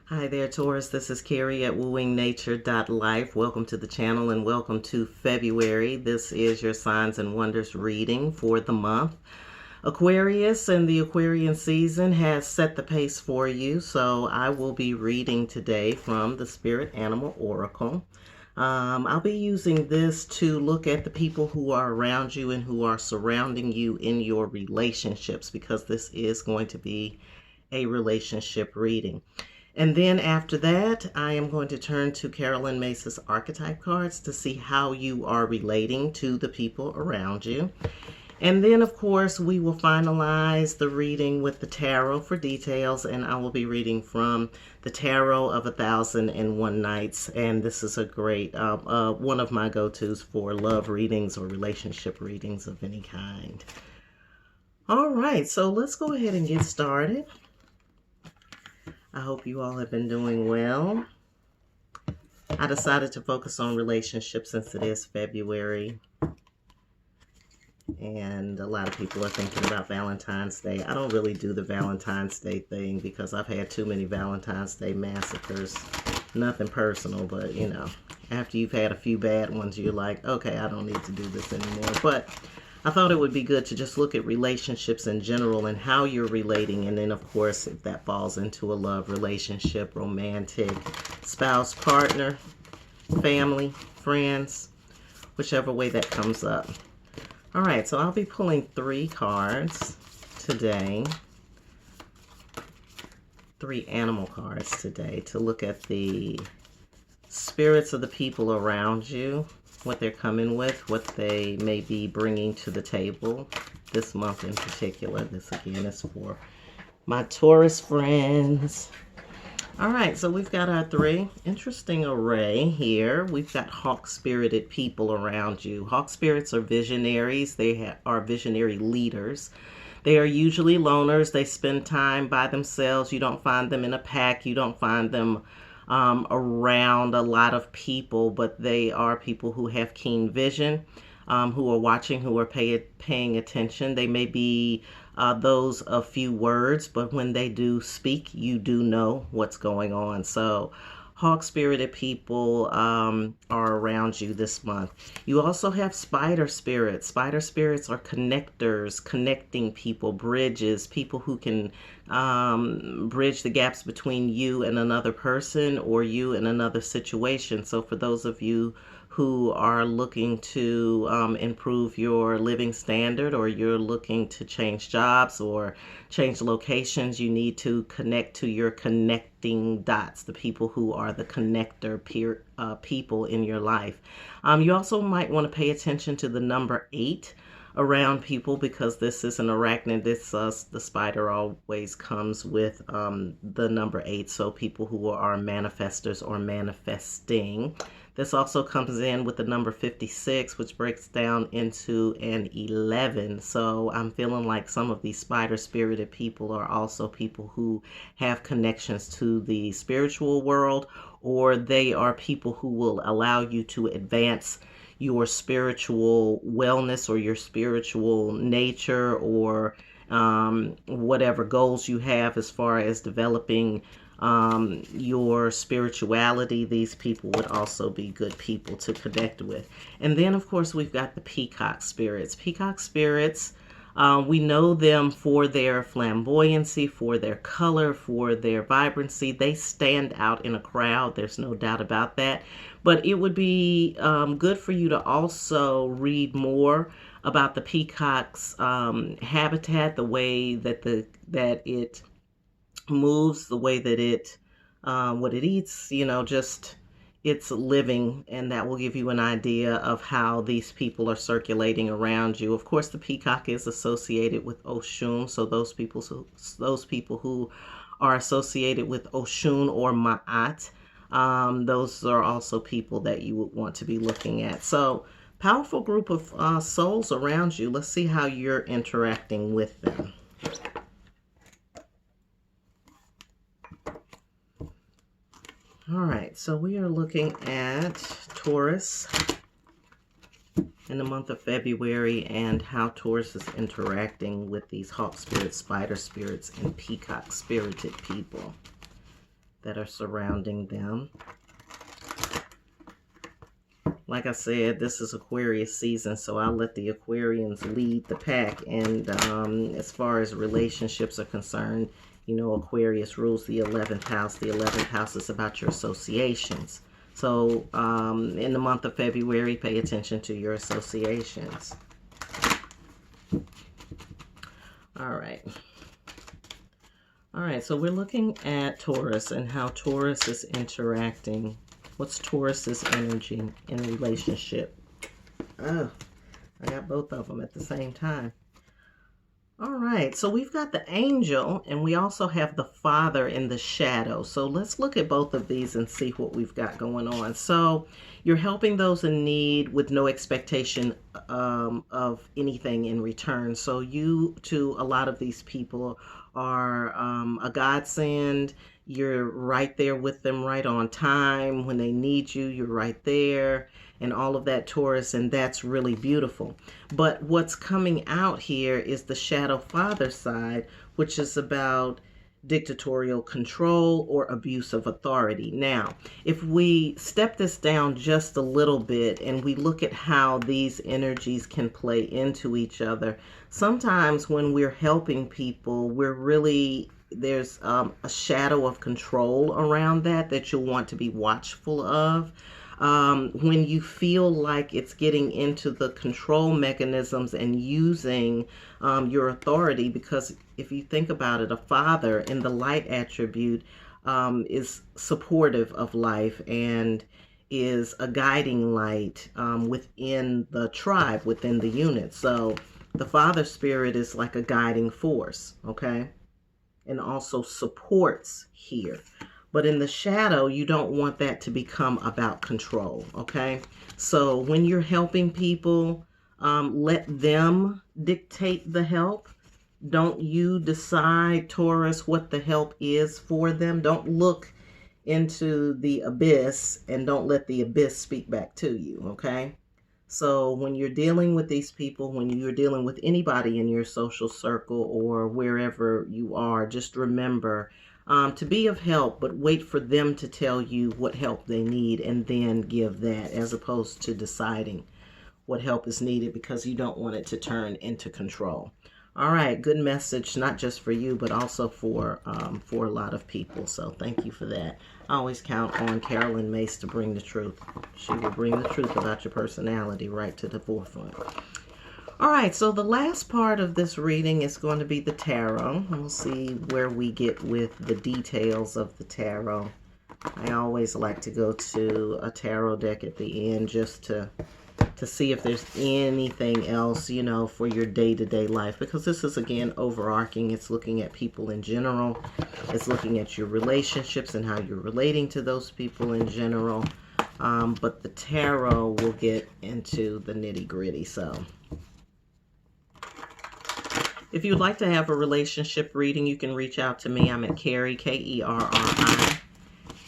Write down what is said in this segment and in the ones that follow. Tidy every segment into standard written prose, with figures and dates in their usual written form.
Hi there, Taurus. This is Carrie at wooingnature.life. Welcome to the channel and welcome to February. This is your Signs and Wonders reading for the month. Aquarius and the Aquarian season has set the pace for you, so I will be reading today from the Spirit Animal Oracle. I'll be using this to look at the people who are around you and who are surrounding you in your relationships, because this is going to be a relationship reading. And then after that, I am going to turn to Carolyn Myss's Archetype cards to see how you are relating to the people around you. And then, of course, we will finalize the reading with the tarot for details, and I will be reading from the Tarot of 1001 Nights, and this is a great, one of my go-tos for love readings or relationship readings of any kind. All right, so let's go ahead and get started. I hope you all have been doing well. I decided to focus on relationships since it is February. And a lot of people are thinking about Valentine's Day. I don't really do the Valentine's Day thing because I've had too many Valentine's Day massacres. Nothing personal, but you know, after you've had a few bad ones, you're like, okay, I don't need to do this anymore. But I thought it would be good to just look at relationships in general and how you're relating. And then, of course, if that falls into a love relationship, romantic, spouse, partner, family, friends, whichever way that comes up. All right, so I'll be pulling 3 cards today. 3 animal cards today to look at the spirits of the people around you, what they're coming with, what they may be bringing to the table this month in particular. This again is for my Taurus friends. All right, so we've got our 3 interesting array here. We've got hawk-spirited people around you. Hawk spirits are visionaries. They are visionary leaders. They are usually loners. They spend time by themselves. You don't find them in a pack. You don't find them around a lot of people, but they are people who have keen vision, who are watching, who are paying attention. They may be those of few words, but when they do speak, you do know what's going on. So hawk-spirited people are around you this month. You also have spider spirits. Spider spirits are connectors, connecting people, bridges, people who can bridge the gaps between you and another person or you and another situation. So for those of you who are looking to improve your living standard, or you're looking to change jobs or change locations, you need to connect to your connecting dots, the people who are the connector people in your life. You also might want to pay attention to the number 8 around people, because this is an arachnid. This the spider always comes with the number 8, so people who are manifestors or manifesting. This also comes in with the number 56, which breaks down into an 11. So I'm feeling like some of these spider-spirited people are also people who have connections to the spiritual world, or they are people who will allow you to advance your spiritual wellness or your spiritual nature, or whatever goals you have as far as developing your spirituality. These people would also be good people to connect with. And then, of course, we've got the peacock spirits. Peacock spirits, we know them for their flamboyancy, for their color, for their vibrancy. They stand out in a crowd. There's no doubt about that. But it would be good for you to also read more about the peacock's habitat, the way that it moves, the way that it what it eats, you know, just its living, and that will give you an idea of how these people are circulating around you. Of course, the peacock is associated with Oshun, so those people who are associated with Oshun or Ma'at, those are also people that you would want to be looking at. So powerful group of souls around you. Let's see how you're interacting with them. All right, so we are looking at Taurus in the month of February and how Taurus is interacting with these hawk spirits, spider spirits, and peacock spirited people that are surrounding them. Like I said, this is Aquarius season, so I'll let the Aquarians lead the pack. And as far as relationships are concerned, you know, Aquarius rules the 11th house. The 11th house is about your associations. So in the month of February, pay attention to your associations. All right. All right, so we're looking at Taurus and how Taurus is interacting. What's Taurus's energy in a relationship? Oh, I got both of them at the same time. All right, so we've got the angel and we also have the father in the shadow. So let's look at both of these and see what we've got going on. So you're helping those in need with no expectation of anything in return. So you, to a lot of these people, are a godsend. You're right there with them, right on time. When they need you, you're right there, and all of that, Taurus, and that's really beautiful. But what's coming out here is the shadow father side, which is about dictatorial control or abuse of authority. Now, if we step this down just a little bit and we look at how these energies can play into each other, sometimes when we're helping people, we're really, there's a shadow of control around that you'll want to be watchful of. When you feel like it's getting into the control mechanisms and using your authority, because if you think about it, a father in the light attribute is supportive of life and is a guiding light within the tribe, within the unit. So the father spirit is like a guiding force, okay? And also supports here. But in the shadow, you don't want that to become about control, okay? So when you're helping people, let them dictate the help. Don't you decide, Taurus, what the help is for them. Don't look into the abyss and don't let the abyss speak back to you, okay? So when you're dealing with these people, when you're dealing with anybody in your social circle or wherever you are, just remember to be of help, but wait for them to tell you what help they need and then give that, as opposed to deciding what help is needed, because you don't want it to turn into control. All right, good message, not just for you, but also for a lot of people. So thank you for that. I always count on Carolyn Myss to bring the truth. She will bring the truth about your personality right to the forefront. All right, so the last part of this reading is going to be the tarot. We'll see where we get with the details of the tarot. I always like to go to a tarot deck at the end just to see if there's anything else, you know, for your day-to-day life, because this is, again, overarching. It's looking at people in general. It's looking at your relationships and how you're relating to those people in general. But the tarot will get into the nitty-gritty. So if you'd like to have a relationship reading, you can reach out to me. I'm at Kerri, Kerri,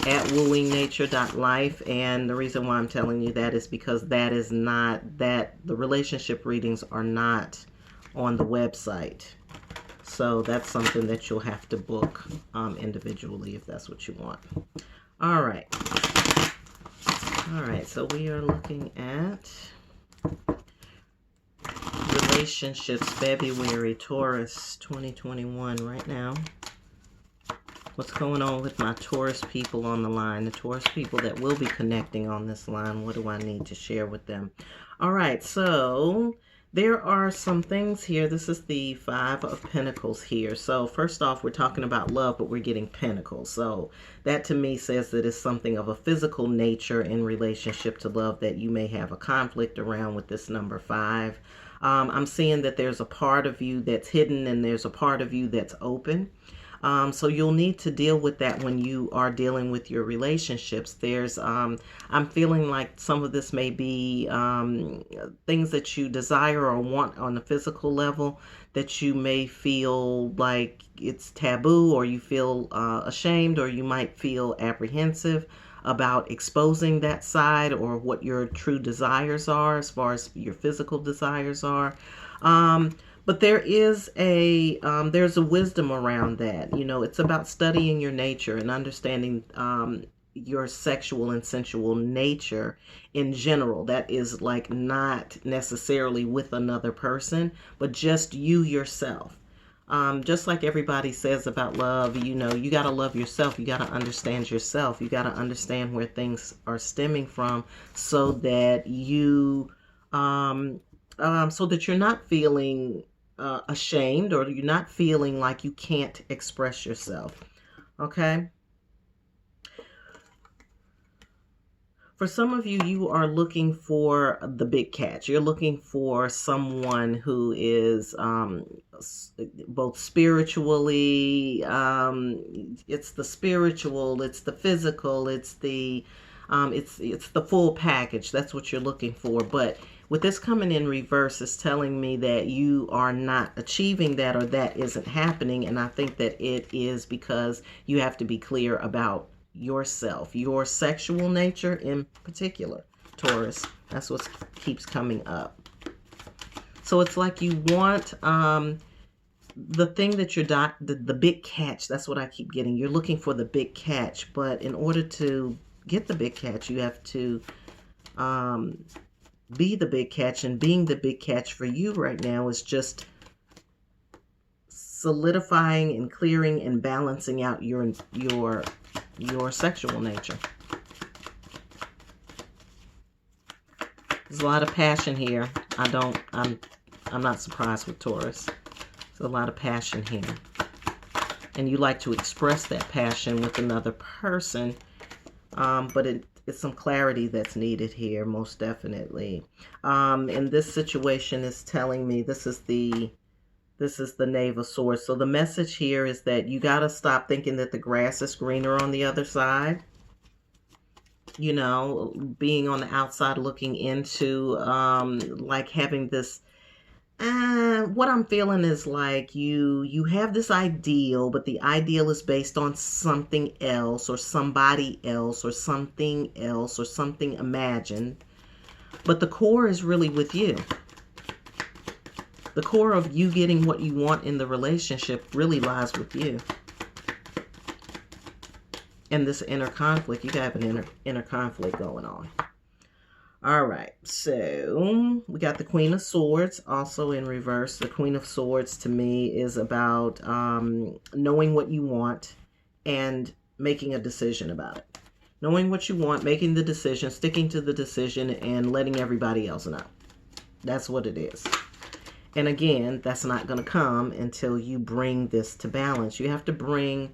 at wooingnature.life. And the reason why I'm telling you that is because that is not, the relationship readings are not on the website. So that's something that you'll have to book individually if that's what you want. All right. All right, so we are looking at relationships, February, Taurus 2021 right now. What's going on with my Taurus people on the line? The Taurus people that will be connecting on this line. What do I need to share with them? All right, so there are some things here. This is the Five of Pentacles here. So first off, we're talking about love, but we're getting pentacles. So that to me says that it's something of a physical nature in relationship to love that you may have a conflict around with this number 5. I'm seeing that there's a part of you that's hidden and there's a part of you that's open. So you'll need to deal with that when you are dealing with your relationships. There's, I'm feeling like some of this may be things that you desire or want on the physical level that you may feel like it's taboo, or you feel ashamed, or you might feel apprehensive about exposing that side or what your true desires are as far as your physical desires are. But there is there's a wisdom around that. You know, it's about studying your nature and understanding your sexual and sensual nature in general. That is like not necessarily with another person, but just you yourself. Just like everybody says about love, you know, you got to love yourself. You got to understand yourself. You got to understand where things are stemming from so that so that you're not feeling ashamed, or you're not feeling like you can't express yourself. Okay. For some of you, you are looking for the big catch. You're looking for someone who is both spiritually, it's the spiritual, it's the physical, it's the full package. That's what you're looking for. But with this coming in reverse, it's telling me that you are not achieving that, or that isn't happening. And I think that it is because you have to be clear about yourself, your sexual nature in particular, Taurus. That's what keeps coming up. So it's like you want the thing that you're the big catch. That's what I keep getting. You're looking for the big catch, but in order to get the big catch, you have to be the big catch. And being the big catch for you right now is just solidifying and clearing and balancing out your sexual nature. There's a lot of passion here. I'm not surprised with Taurus. There's a lot of passion here. And you like to express that passion with another person. But it's some clarity that's needed here, most definitely. And this situation is telling me this is the Knave of Swords. So the message here is that you got to stop thinking that the grass is greener on the other side. You know, being on the outside looking into, like having this, what I'm feeling is like you have this ideal, but the ideal is based on something else or somebody else or something else or something imagined. But the core is really with you. The core of you getting what you want in the relationship really lies with you. And this inner conflict, you have an inner conflict going on. All right, so we got the Queen of Swords also in reverse. The Queen of Swords to me is about knowing what you want and making a decision about it. Knowing what you want, making the decision, sticking to the decision, and letting everybody else know. That's what it is. And again, that's not going to come until you bring this to balance. You have to bring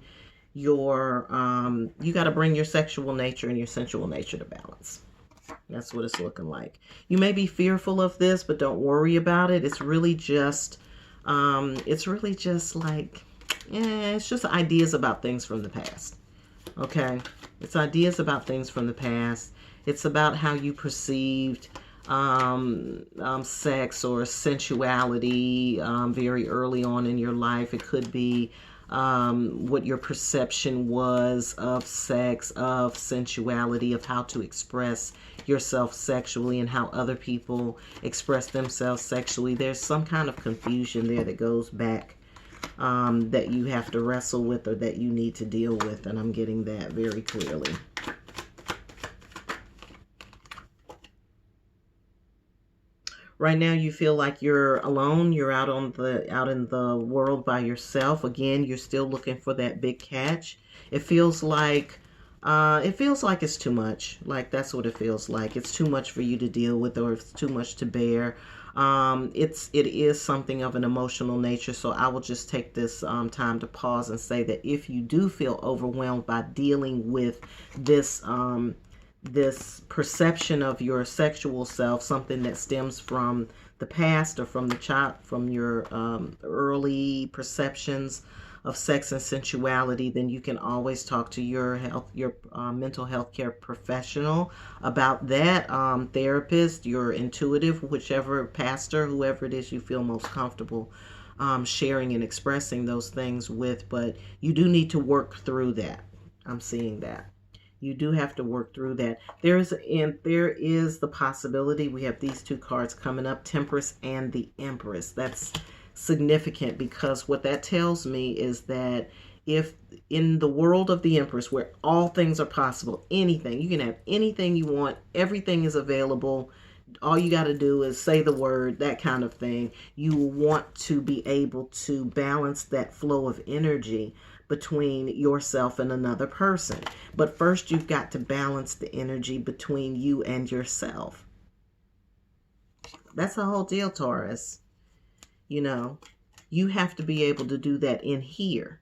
your, you got to bring your sexual nature and your sensual nature to balance. That's what it's looking like. You may be fearful of this, but don't worry about it. It's really just like, it's just ideas about things from the past. Okay. It's ideas about things from the past. It's about how you perceived sex or sensuality very early on in your life. It could be what your perception was of sex, of sensuality, of how to express yourself sexually and how other people express themselves sexually. There's some kind of confusion there that goes back that you have to wrestle with or that you need to deal with, and I'm getting that very clearly. Right now you feel like you're alone. You're out in the world by yourself. Again, you're still looking for that big catch. It feels like it's too much. Like that's what it feels like. It's too much for you to deal with, or it's too much to bear. It is something of an emotional nature. So I will just take this time to pause and say that if you do feel overwhelmed by dealing with this this perception of your sexual self, something that stems from the past or from the child, from your early perceptions of sex and sensuality, then you can always talk to your mental health care professional about that, therapist, your intuitive, whichever pastor, whoever it is you feel most comfortable sharing and expressing those things with. But you do need to work through that. I'm seeing that. You do have to work through that. There is the possibility. We have these two cards coming up, Temperance and the Empress. That's significant, because what that tells me is that if in the world of the Empress, where all things are possible, anything, you can have anything you want, everything is available, all you got to do is say the word, that kind of thing. You want to be able to balance that flow of energy between yourself and another person. But first, you've got to balance the energy between you and yourself. That's the whole deal, Taurus. You know, you have to be able to do that in here.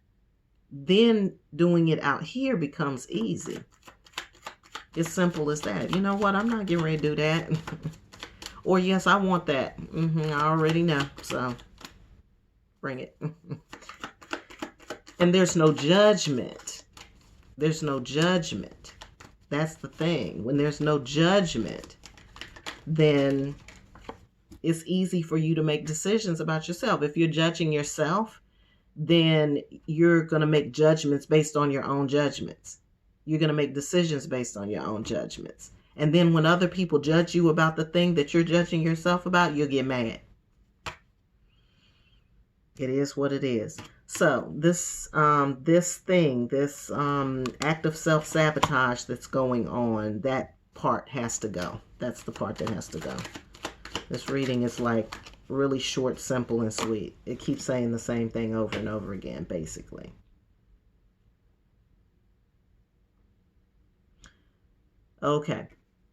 Then doing it out here becomes easy. It's simple as that. You know what? I'm not getting ready to do that. Or yes, I want that. I already know. So bring it. And there's no judgment. There's no judgment. That's the thing. When there's no judgment, then it's easy for you to make decisions about yourself. If you're judging yourself, then you're going to make judgments based on your own judgments. You're going to make decisions based on your own judgments. And then when other people judge you about the thing that you're judging yourself about, you'll get mad. It is what it is. So this act of self-sabotage that's going on, that part has to go. That's the part that has to go. This reading is like really short, simple, and sweet. It keeps saying the same thing over and over again, basically. Okay.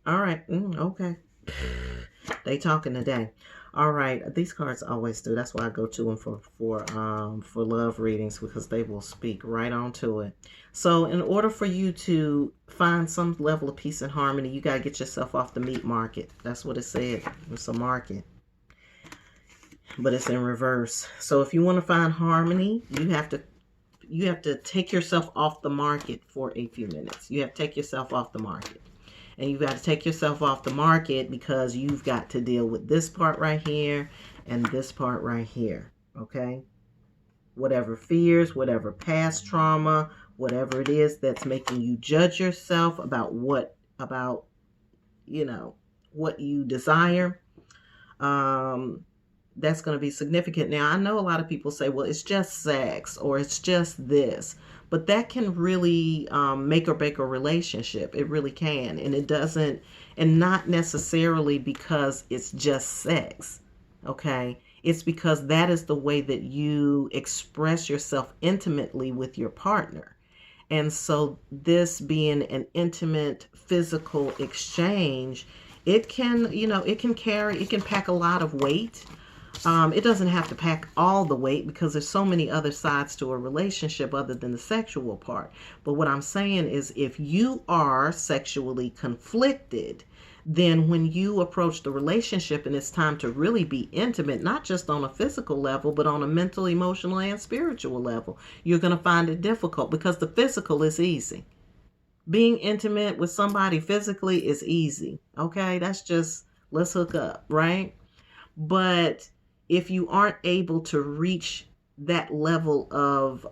All right. Okay. They talking today. All right. These cards always do. That's why I go to them for love readings, because they will speak right on to it. So in order for you to find some level of peace and harmony, you got to get yourself off the meat market. That's what it said. It's a market, but it's in reverse. So if you want to find harmony, you have to take yourself off the market for a few minutes. You have to take yourself off the market. And you've got to take yourself off the market because you've got to deal with this part right here and this part right here. Okay? Whatever fears, whatever past trauma, whatever it is that's making you judge yourself about what you desire, that's going to be significant. Now, I know a lot of people say, well, it's just sex or it's just this. But that can really make or break a relationship. It really can. And it doesn't, and not necessarily because it's just sex. Okay? It's because that is the way that you express yourself intimately with your partner. And so this being an intimate physical exchange, it can pack a lot of weight. It doesn't have to pack all the weight because there's so many other sides to a relationship other than the sexual part. But what I'm saying is, if you are sexually conflicted, then when you approach the relationship and it's time to really be intimate, not just on a physical level, but on a mental, emotional, and spiritual level, you're going to find it difficult because the physical is easy. Being intimate with somebody physically is easy. Okay, that's just, let's hook up, right? But if you aren't able to reach that level of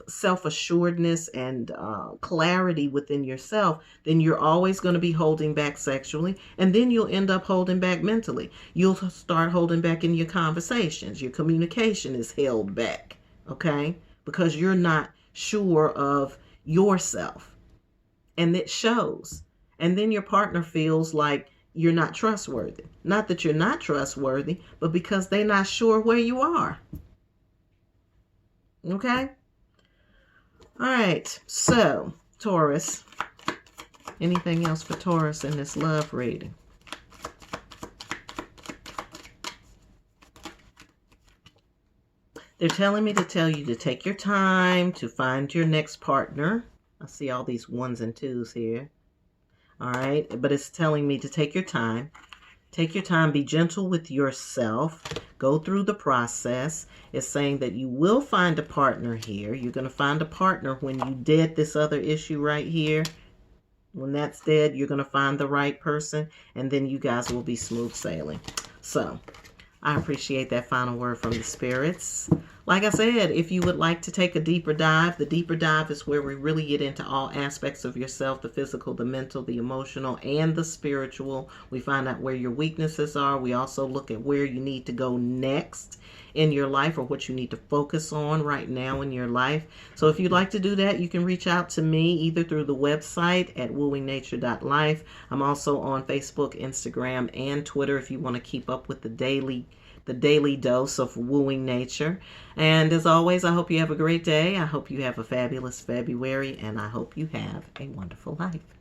self-assuredness and clarity within yourself, then you're always going to be holding back sexually, and then you'll end up holding back mentally. You'll start holding back in your conversations. Your communication is held back, okay? Because you're not sure of yourself, and it shows. And then your partner feels like you're not trustworthy. Not that you're not trustworthy, but because they're not sure where you are. Okay? All right. So, Taurus. Anything else for Taurus in this love reading? They're telling me to tell you to take your time to find your next partner. I see all these 1s and 2s here. All right, but it's telling me to take your time. Take your time, be gentle with yourself, go through the process. It's saying that you will find a partner here. You're going to find a partner when you dead this other issue right here. When that's dead, you're going to find the right person, and then you guys will be smooth sailing. So, I appreciate that final word from the spirits. Like I said, if you would like to take a deeper dive, the deeper dive is where we really get into all aspects of yourself, the physical, the mental, the emotional, and the spiritual. We find out where your weaknesses are. We also look at where you need to go next in your life, or what you need to focus on right now in your life. So if you'd like to do that, you can reach out to me either through the website at wooingnature.life. I'm also on Facebook, Instagram, and Twitter if you want to keep up with the daily dose of wooing nature. And as always, I hope you have a great day. I hope you have a fabulous February, and I hope you have a wonderful life.